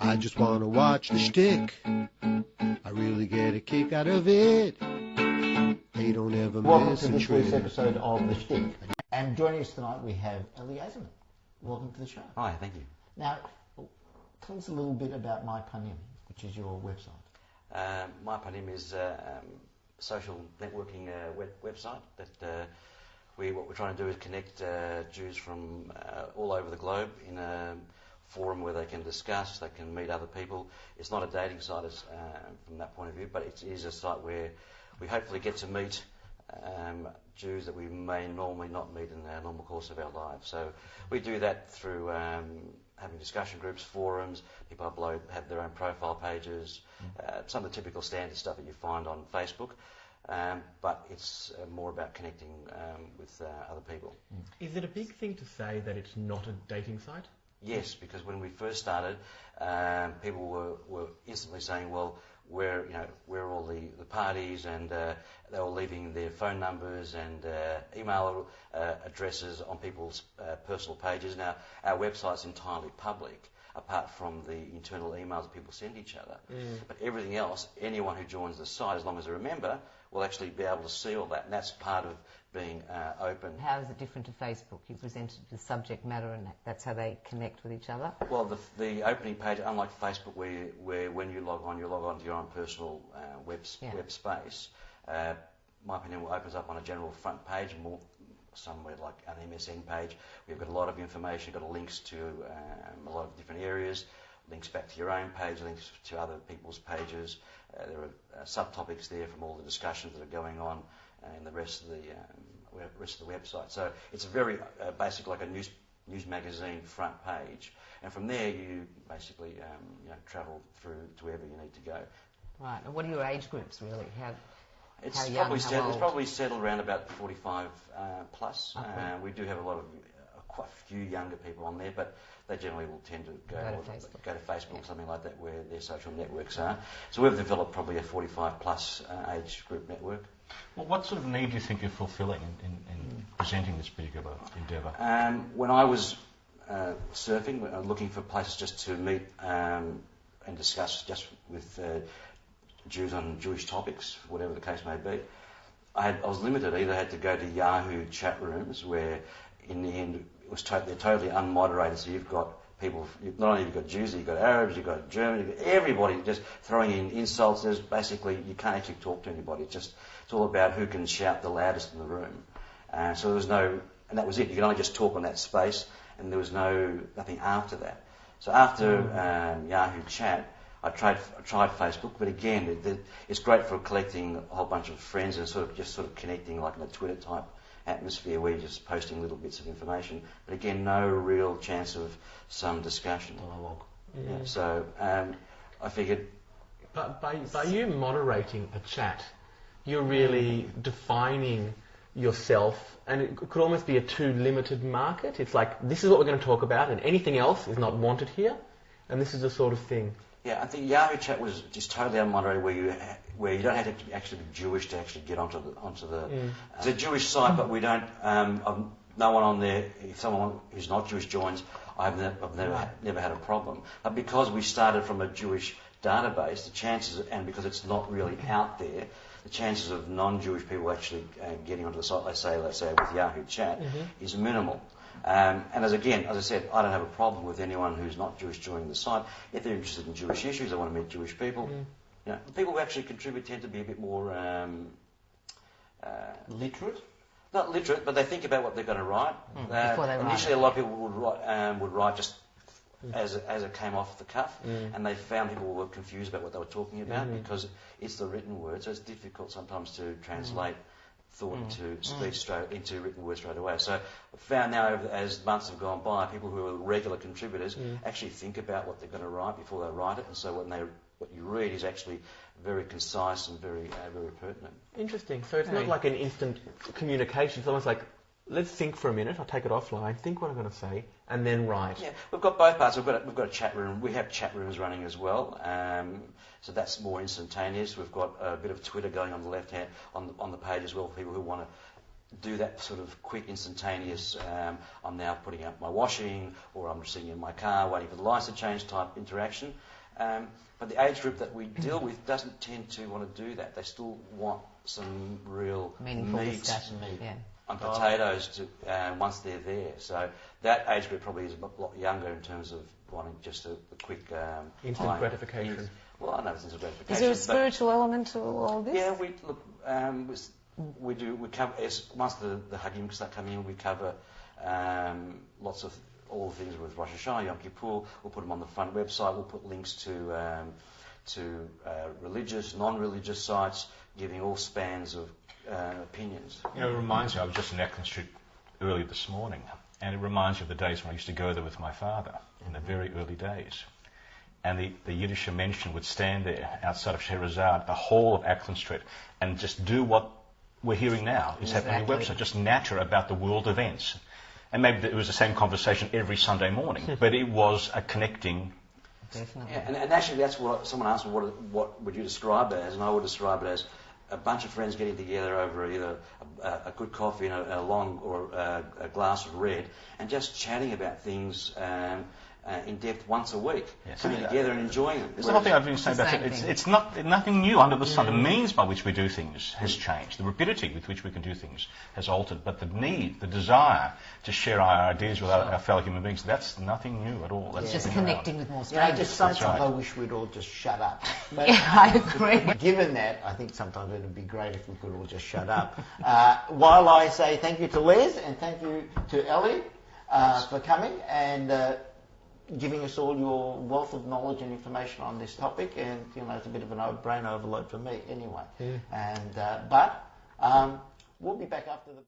I just want to watch the Shtick. I really get a kick out of it. They don't ever Welcome miss to a this trick. week's episode of The Shtick. And joining us tonight we have Eli Interview. Welcome to the show. Hi, thank you. Now, tell us a little bit about My Panim, which is your website. My Panim is a social networking website that what we're trying to do is connect Jews from all over the globe in a forum where they can discuss, they can meet other people. It's not a dating site from that point of view, but it is a site where we hopefully get to meet Jews that we may normally not meet in the normal course of our lives. So we do that through having discussion groups, forums, people have their own profile pages, some of the typical standard stuff that you find on Facebook. But it's more about connecting with other people. Is it a big thing to say that it's not a dating site? Yes, because when we first started, people were instantly saying, well, where are all the parties, and they were leaving their phone numbers and email addresses on people's personal pages. Now, our website's entirely public, apart from the internal emails that people send each other. But everything else, anyone who joins the site, as long as they're a member, will actually be able to see all that, and that's part of being open. How is it different to Facebook? You presented the subject matter, and that's how they connect with each other? Well, the opening page, unlike Facebook, where when you log on to your own personal web space, My Opinion opens up on a general front page, more somewhere like an MSN page. We've got a lot of information, got links to a lot of different areas, links back to your own page, links to other people's pages. There are subtopics there from all the discussions that are going on in the rest of the website. So it's a very basic, like a news magazine front page, and from there you basically travel through to wherever you need to go. Right. And what are your age groups really? It's young, probably settled around about 45 plus. Okay. We do have a lot of quite a few younger people on there, but they generally will tend to go to Facebook or something like that, where their social networks are. So we've developed probably a 45 plus age group network. Well, what sort of need do you think you're fulfilling in presenting this particular endeavour? When I was surfing, looking for places just to meet and discuss just with Jews on Jewish topics, whatever the case may be, I was limited. I either had to go to Yahoo chat rooms, where in the end they're totally unmoderated, so you've got people, not only you've got Jews, you've got Arabs, you've got Germans, you've got everybody just throwing in insults. There's basically, you can't actually talk to anybody. It's all about who can shout the loudest in the room. So there was no, and that was it. You could only just talk on that space, and there was nothing after that. So after Yahoo chat, I tried Facebook, but again, it's great for collecting a whole bunch of friends and sort of connecting like in a Twitter type atmosphere where you're just posting little bits of information. But again, no real chance of some discussion. Dialogue. Yeah, so I figured. But by you moderating a chat, you're really defining yourself, and it could almost be a too limited market. It's like, this is what we're going to talk about, and anything else is not wanted here, and this is the sort of thing. Yeah, I think Yahoo chat was just totally unmoderated, where you don't have to actually be Jewish to actually get onto the. It's a Jewish site, but we don't. No one on there. If someone who's not Jewish joins, I've never had a problem. But because we started from a Jewish database, the chances, and because it's not really out there, the chances of non-Jewish people actually getting onto the site, let's say with Yahoo chat, is minimal. And as I said, I don't have a problem with anyone who's not Jewish joining the site. If they're interested in Jewish issues, they want to meet Jewish people. The people who actually contribute tend to be a bit more Literate? Not literate, but they think about what they're going to write. Before they write initially, a lot of people would write just as it came off the cuff, and they found people were confused about what they were talking about because it's the written word, so it's difficult sometimes to translate thought into speech into written words straight away. So I've found now, as months have gone by, people who are regular contributors actually think about what they're going to write before they write it, and so what you read is actually very concise and very pertinent. Interesting. So it's not like an instant communication. It's almost like, let's think for a minute. I'll take it offline, think what I'm going to say, and then write. Yeah, we've got both parts. We've got a chat room. We have chat rooms running as well. So that's more instantaneous. We've got a bit of Twitter going on the left hand on the page as well for people who want to do that sort of quick, instantaneous. I'm now putting out my washing, or I'm sitting in my car waiting for the lights to change type interaction. But the age group that we deal with doesn't tend to want to do that. They still want some real Meaningful meat discussion. Yeah. on potatoes once they're there. So that age group probably is a lot younger in terms of wanting just a quick... instant gratification. Well, I know it's instant gratification. Is there a spiritual element to all this? Yeah, we cover, once the Hagim start coming in, we cover lots of all the things with Rosh Hashanah, Yom Kippur. We'll put them on the front website. We'll put links to religious, non-religious sites, giving all spans of opinions. You know, it reminds me, I was just in Acton Street early this morning, and it reminds me of the days when I used to go there with my father in the very early days. And the Yiddish mention would stand there outside of Scheherazade, the whole of Acton Street, and just do what we're hearing now is happening on your website, just natter about the world events. And maybe it was the same conversation every Sunday morning, but it was a connecting. Definitely. Yeah, and actually that's what someone asked me, what would you describe it as? And I would describe it as a bunch of friends getting together over either a good coffee and a long or a glass of red and just chatting about things in depth once a week, coming together and enjoying them. There's another thing I've been saying about it. It's nothing new under the sun. The means by which we do things has changed. The rapidity with which we can do things has altered. But the need, the desire to share our ideas with our fellow human beings, that's nothing new at all. That's Just been connecting around. with more You know, strangers. just sometimes right. I wish we'd all just shut up. But Yeah, I agree. given that, I think sometimes it would be great if we could all just shut up. While I say thank you to Les and thank you to Ellie for coming and giving us all your wealth of knowledge and information on this topic, and you know it's a bit of a brain overload for me anyway. And but we'll be back after the.